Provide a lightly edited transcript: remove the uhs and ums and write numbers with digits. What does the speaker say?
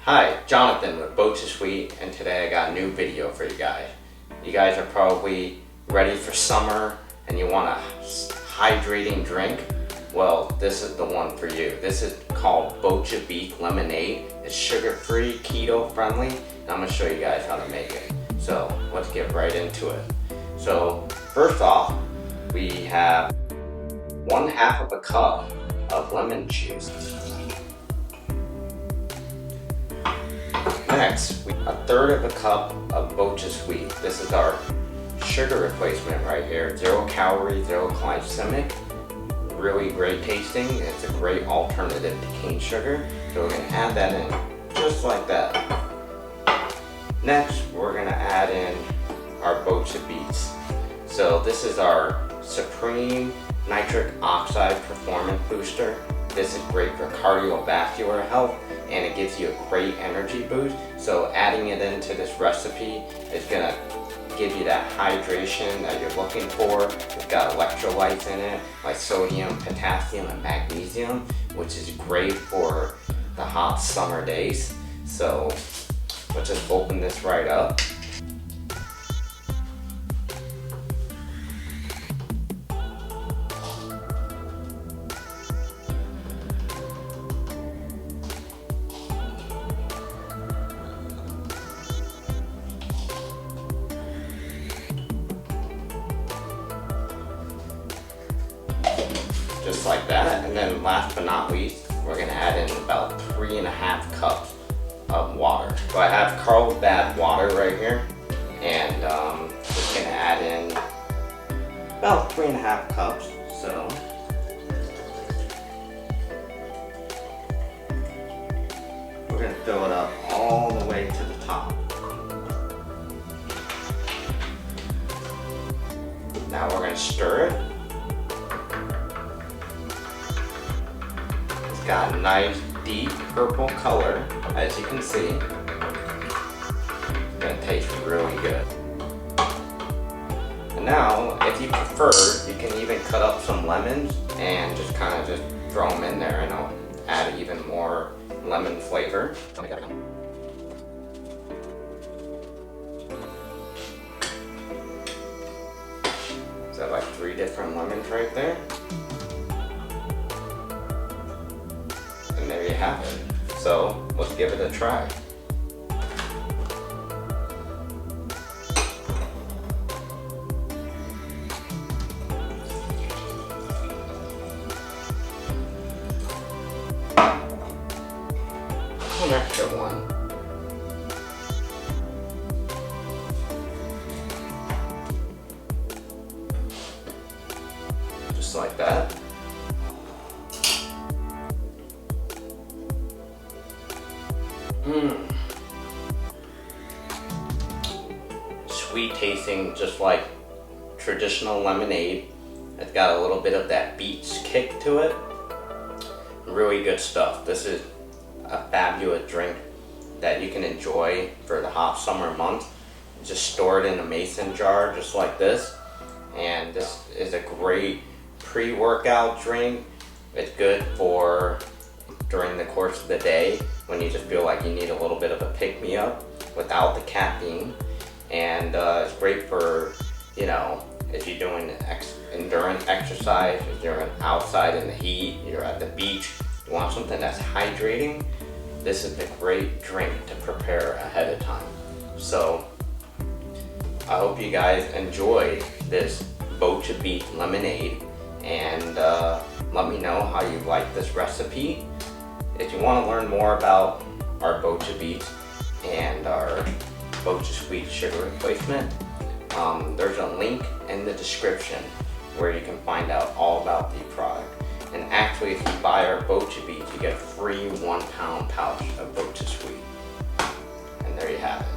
Hi, Jonathan with BochaSweet, and today I got a new video for you guys. You guys are probably ready for summer and you want a hydrating drink. Well, this is the one for you. This is called Bocha-Beets lemonade. It's sugar-free, keto-friendly, and I'm going to show you guys how to make it. So let's get right into it. So first off, we have 1/2 of a cup of lemon juice. Next, 1/3 of a cup of BochaSweet. This is our sugar replacement right here. 0 calories, 0 glycemic. Really great tasting. It's a great alternative to cane sugar. So we're going to add that in just like that. Next, we're going to add in our Bocha-Beets. So this is our Supreme Nitric Oxide Performance Booster. This is great for cardiovascular health, and it gives you a great energy boost. So adding it into this recipe is gonna give you that hydration that you're looking for. It's got electrolytes in it, like sodium, potassium, and magnesium, which is great for the hot summer days. So let's just open this right up. Just like that, and then last but not least, we're gonna add in about 3.5 cups of water. So I have Carlsbad water right here, and just gonna add in about 3.5 cups. So we're gonna fill it up all the way to the top. Now we're gonna stir it. Got a nice deep purple color, as you can see. It's gonna taste really good. And now, if you prefer, you can even cut up some lemons and just kind of just throw them in there, and it'll add even more lemon flavor. So like 3 different lemons right there. And there you have it. So let's give it a try. One extra one. Just like that. Sweet tasting, just like traditional lemonade. It's got a little bit of that beets kick to it. Really good stuff. This is a fabulous drink that you can enjoy for the hot summer months. Just store it in a mason jar just like this. And this is a great pre-workout drink. It's good for during the course of the day when you just feel like you need a little bit of a pick-me-up without the caffeine. And it's great for, you know, if you're doing endurance exercise, if you're outside in the heat, you're at the beach, you want something that's hydrating, this is a great drink to prepare ahead of time. So I hope you guys enjoyed this Bocha-Beets lemonade, and let me know how you like this recipe. If you want to learn more about our Bocha-Beets and our BochaSweet sugar replacement, there's a link in the description where you can find out all about the product. And actually, if you buy our Bocha-Beets, you get a free 1-pound pouch of BochaSweet. And there you have it.